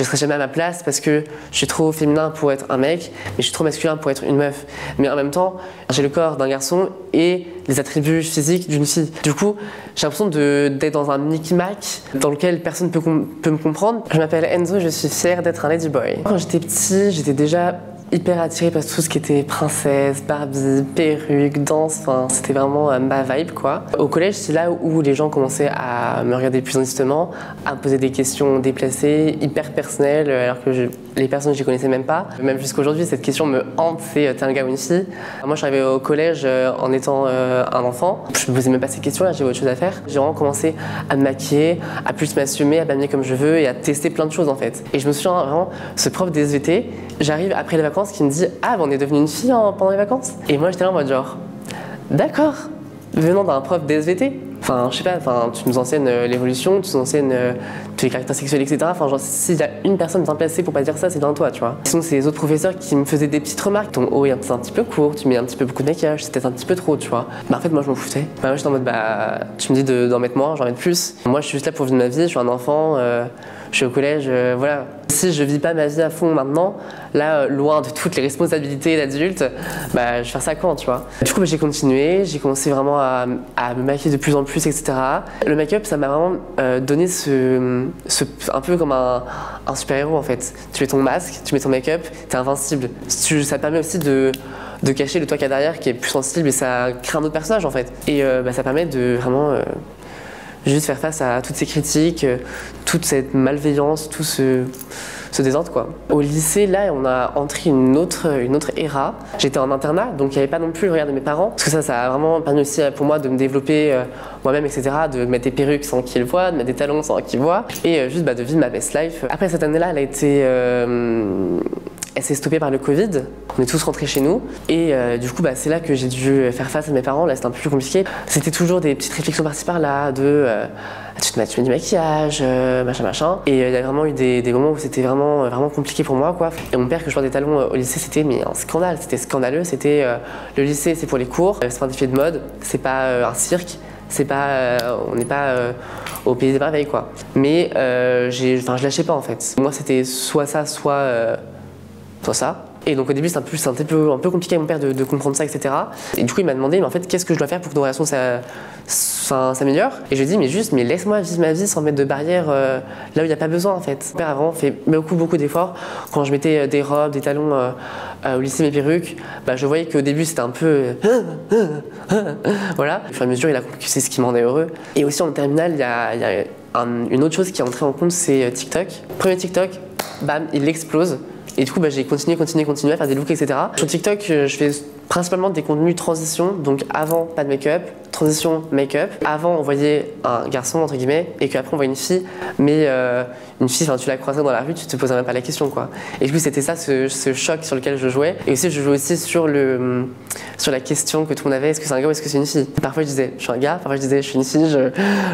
je serai jamais à ma place parce que je suis trop féminin pour être un mec, mais je suis trop masculin pour être une meuf. Mais en même temps, j'ai le corps d'un garçon et les attributs physiques d'une fille. Du coup, j'ai l'impression d'être dans un micmac dans lequel personne peut me comprendre. Je m'appelle Enzo, je suis fière d'être un ladyboy. Quand j'étais petit, j'étais déjà hyper attirée par tout ce qui était princesse, Barbie, perruque, danse, enfin c'était vraiment ma vibe quoi. Au collège c'est là où les gens commençaient à me regarder plus insistement, à me poser des questions déplacées, hyper personnelles alors que les personnes je les connaissais même pas. Même jusqu'à aujourd'hui cette question me hante, c'est t'es un gars ou une fille? Moi je suis arrivée au collège en étant un enfant, je me posais même pas ces questions là, j'avais autre chose à faire. J'ai vraiment commencé à me maquiller, à plus m'assumer, à m'habiller comme je veux et à tester plein de choses en fait. Et je me souviens vraiment, ce prof des SVT, j'arrive après les vacances qui me dit « Ah, on est devenu une fille pendant les vacances ?» Et moi j'étais là en mode genre « D'accord, venant d'un prof d'SVT ?» Enfin, je sais pas, enfin, tu nous enseignes l'évolution, tu nous enseignes tous les caractères sexuels, etc. Enfin, genre, s'il y a une personne bien placée pour pas dire ça, c'est bien toi, tu vois. Sinon, c'est les autres professeurs qui me faisaient des petites remarques. Ton haut est un petit peu court, tu mets un petit peu beaucoup de maquillage, c'est peut-être un petit peu trop, tu vois. Bah, en fait, moi, je m'en foutais. Bah, moi, j'étais en mode, bah, tu me dis d'en mettre moins, j'en mets plus. Moi, je suis juste là pour vivre ma vie, je suis un enfant, je suis au collège, voilà. Si je vis pas ma vie à fond maintenant, là, loin de toutes les responsabilités d'adulte, bah, je vais faire ça quand, tu vois. Du coup, bah, j'ai continué, j'ai commencé vraiment à me maquiller de plus en plus, etc. Le make-up, ça m'a vraiment donné un peu comme un super-héros, en fait. Tu mets ton masque, tu mets ton make-up, t'es invincible. Ça te permet aussi de cacher le toi qu'il y a derrière qui est plus sensible et ça crée un autre personnage, en fait. Et bah, ça permet de vraiment juste faire face à toutes ces critiques, toute cette malveillance, tout ce désordre quoi. Au lycée, là, on a entré une autre ère. J'étais en internat, donc il n'y avait pas non plus le regard de mes parents. Parce que ça a vraiment permis aussi pour moi de me développer moi-même, etc. De mettre des perruques sans qu'ils voient, de mettre des talons sans qu'ils voient. Et juste de vivre ma best life. Après cette année-là, elle s'est stoppée par le Covid, on est tous rentrés chez nous et du coup c'est là que j'ai dû faire face à mes parents, là c'était un peu plus compliqué. C'était toujours des petites réflexions par-ci par-là de tu mets du maquillage, machin. Et il y a vraiment eu des moments où c'était vraiment compliqué pour moi quoi. Et mon père que je porte des talons au lycée c'était un scandale, c'était scandaleux, c'était le lycée c'est pour les cours, c'est pas un défilé de mode, c'est pas un cirque. C'est pas, on n'est pas au pays des merveilles quoi. Mais je lâchais pas en fait. Moi c'était soit ça, soit ça. Et donc au début c'était un peu compliqué avec mon père de comprendre ça, etc. Et du coup il m'a demandé mais en fait qu'est-ce que je dois faire pour que nos relations s'améliorent. Et je lui ai dit mais laisse-moi vivre ma vie sans mettre de barrière là où il n'y a pas besoin en fait. Mon père a vraiment fait beaucoup d'efforts. Quand je mettais des robes, des talons au lycée, mes perruques, bah, je voyais qu'au début c'était un peu voilà. Au fur et à mesure il a compris que c'est ce qui me rendait heureux. Et aussi en terminale il y a une autre chose qui est entrée en compte, c'est TikTok. Premier TikTok, bam, il explose. Et du coup, j'ai continué à faire des looks, etc. Sur TikTok, je fais principalement des contenus transition, donc avant, pas de make-up, transition, make-up. Avant, on voyait un garçon, entre guillemets, et qu'après, on voyait une fille. Mais une fille, tu la croiserais dans la rue, tu te posais même pas la question, quoi. Et du coup, c'était ça, ce choc sur lequel je jouais. Et aussi, je jouais aussi sur la question que tout le monde avait, est-ce que c'est un gars ou est-ce que c'est une fille? Parfois, je disais, je suis un gars, parfois, je disais, je suis une fille.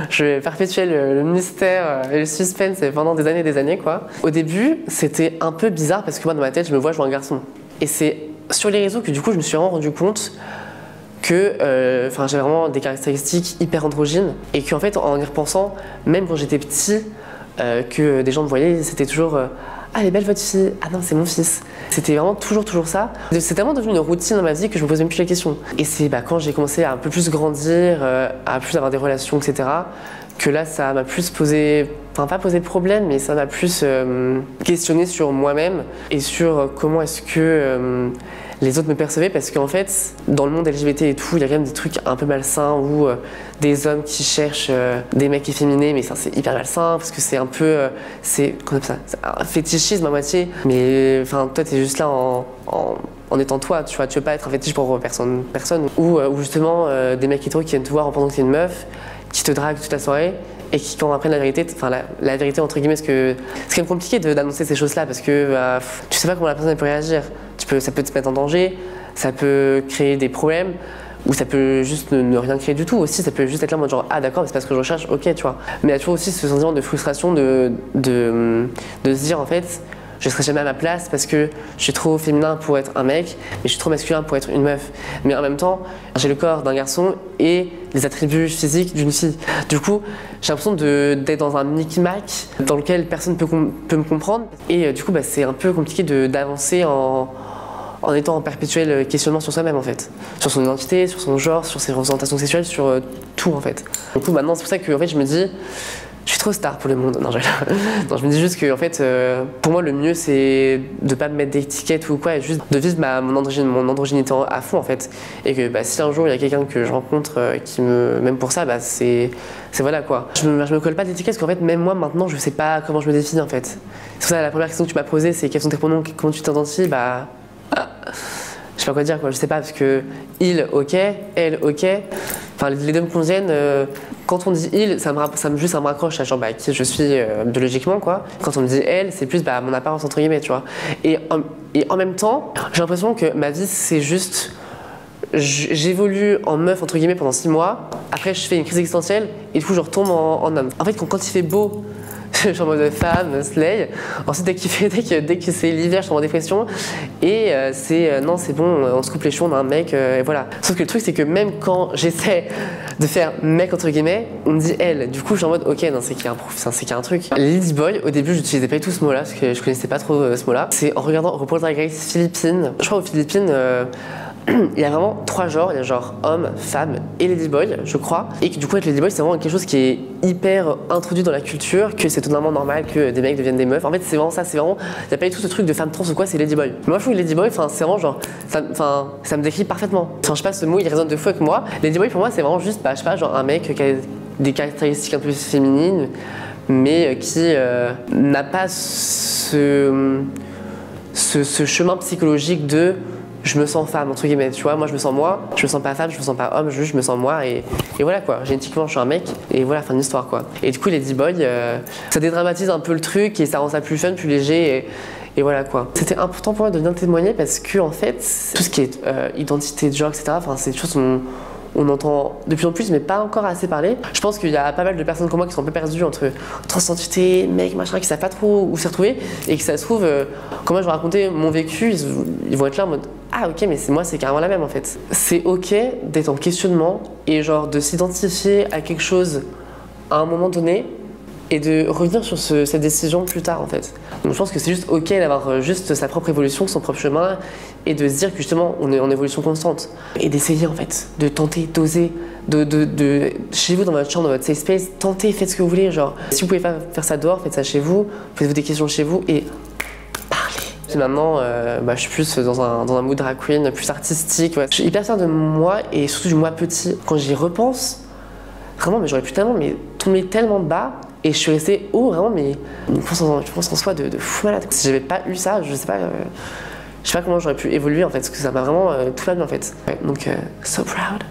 Je perpétuais le mystère et le suspense pendant des années, quoi. Au début, c'était un peu bizarre parce que moi, dans ma tête, je me vois jouer un garçon. Et c'est sur les réseaux que du coup, je me suis vraiment rendu compte que j'avais vraiment des caractéristiques hyper androgynes et qu'en fait, en y repensant, même quand j'étais petit, que des gens me voyaient, c'était toujours ah, elle est belle votre fille, ah non, c'est mon fils. C'était vraiment toujours ça. C'est tellement devenu une routine dans ma vie que je me posais même plus la question. Et c'est quand j'ai commencé à un peu plus grandir, à plus avoir des relations, etc., que là, ça m'a plus posé, enfin pas posé de problème, mais ça m'a plus questionné sur moi-même et sur comment est-ce que les autres me percevaient, parce qu'en fait, dans le monde LGBT et tout, il y a quand même des trucs un peu malsains où des hommes qui cherchent des mecs efféminés, mais ça c'est hyper malsain parce que c'est un peu, c'est un fétichisme à moitié. Mais enfin, toi t'es juste là en étant toi, tu vois, tu veux pas être un fétiche pour personne. Ou justement des mecs hétéros qui viennent te voir en pensant que t'es une meuf, qui te draguent toute la soirée. Et qui quand apprennent la vérité, enfin la vérité entre guillemets, parce que c'est quand même compliqué d'annoncer ces choses-là parce que tu sais pas comment la personne peut réagir. Ça peut te mettre en danger, ça peut créer des problèmes, ou ça peut juste ne rien créer du tout aussi. Ça peut juste être là en mode genre ah d'accord, mais c'est pas ce que je recherche, ok tu vois. Mais il y a toujours aussi ce sentiment de frustration de se dire en fait je serai jamais à ma place parce que je suis trop féminin pour être un mec, mais je suis trop masculin pour être une meuf. Mais en même temps, j'ai le corps d'un garçon et les attributs physiques d'une fille. Du coup, j'ai l'impression d'être dans un micmac dans lequel personne peut me comprendre. Et du coup, c'est un peu compliqué d'avancer en étant en perpétuel questionnement sur soi-même en fait. Sur son identité, sur son genre, sur ses représentations sexuelles, sur tout en fait. Du coup, maintenant, c'est pour ça que en fait, je me dis, je suis trop star pour le monde. Non, non, je me dis juste que en fait, pour moi, le mieux, c'est de pas me mettre d'étiquette ou quoi, et juste de vivre mon androgynité à fond en fait. Et que si un jour il y a quelqu'un que je rencontre qui m'aime pour ça, c'est voilà quoi. Je me colle pas d'étiquette parce qu'en fait, même moi maintenant, je sais pas comment je me définis en fait. C'est pour ça la première question que tu m'as posée, c'est quels sont tes pronoms, comment tu t'identifies, je sais pas quoi dire quoi, je sais pas parce que il ok, elle ok, enfin les deux me conviennent. Quand on dit il, ça me raccroche à genre qui je suis biologiquement quoi. Quand on me dit elle, c'est plus mon apparence entre guillemets tu vois. Et en même temps, j'ai l'impression que ma vie c'est juste j'évolue en meuf entre guillemets pendant 6 mois. Après je fais une crise existentielle et du coup je retombe en homme. En fait quand il fait beau, je suis en mode femme, slay. Ensuite, dès que c'est l'hiver, je suis en dépression. Et non, c'est bon, on se coupe les cheveux, on a un mec, et voilà. Sauf que le truc, c'est que même quand j'essaie de faire mec entre guillemets, on me dit elle. Du coup, je suis en mode ok, non, c'est qu'il y a un truc. Ladyboy, au début, j'utilisais pas du tout ce mot-là, parce que je connaissais pas trop ce mot-là. C'est en regardant RuPaul's Drag Race Philippines. Je crois aux Philippines, il y a vraiment 3 genres, il y a genre homme, femme et ladyboy, je crois. Et que du coup, avec ladyboy, c'est vraiment quelque chose qui est hyper introduit dans la culture, que c'est totalement normal que des mecs deviennent des meufs. En fait, c'est vraiment ça, il n'y a pas du tout ce truc de femme trans ou quoi, c'est ladyboy. Mais moi, je trouve que ladyboy, c'est vraiment genre, ça me décrit parfaitement. Enfin, je sais pas, ce mot, il résonne de fou avec moi. Ladyboy, pour moi, c'est vraiment juste, je sais pas, genre un mec qui a des caractéristiques un peu féminines, mais qui n'a pas ce chemin psychologique de je me sens femme entre guillemets, tu vois, moi je me sens pas femme, je me sens pas homme, je me sens moi et voilà quoi, génétiquement je suis un mec et voilà, fin de l'histoire quoi. Et du coup Ladyboy, ça dédramatise un peu le truc et ça rend ça plus fun, plus léger et voilà quoi. C'était important pour moi de venir témoigner parce que en fait, tout ce qui est identité de genre, etc., c'est des choses on entend de plus en plus mais pas encore assez parler. Je pense qu'il y a pas mal de personnes comme moi qui sont un peu perdues entre transidentité, mec, machin, qui savent pas trop où s'y retrouver et que ça se trouve, quand moi je vais raconter mon vécu, ils vont être là en mode ah ok mais c'est carrément la même en fait. C'est ok d'être en questionnement et genre de s'identifier à quelque chose à un moment donné et de revenir sur cette décision plus tard en fait. Donc je pense que c'est juste ok d'avoir juste sa propre évolution, son propre chemin et de se dire que justement on est en évolution constante et d'essayer en fait, de tenter, d'oser, de chez vous dans votre chambre, dans votre safe space, tentez, faites ce que vous voulez, genre si vous pouvez pas faire ça dehors, faites ça chez vous, posez-vous des questions chez vous et parlez. Puis maintenant je suis plus dans un mood drag queen, plus artistique, ouais. Je suis hyper fière de moi et surtout du moi petit. Quand j'y repense, vraiment mais j'aurais pu tomber tellement bas. Et je suis restée haut vraiment, mais je pense en soi de fou malade. Si j'avais pas eu ça, je sais pas comment j'aurais pu évoluer en fait, parce que ça m'a vraiment tout fait bien en fait. Ouais, donc, so proud.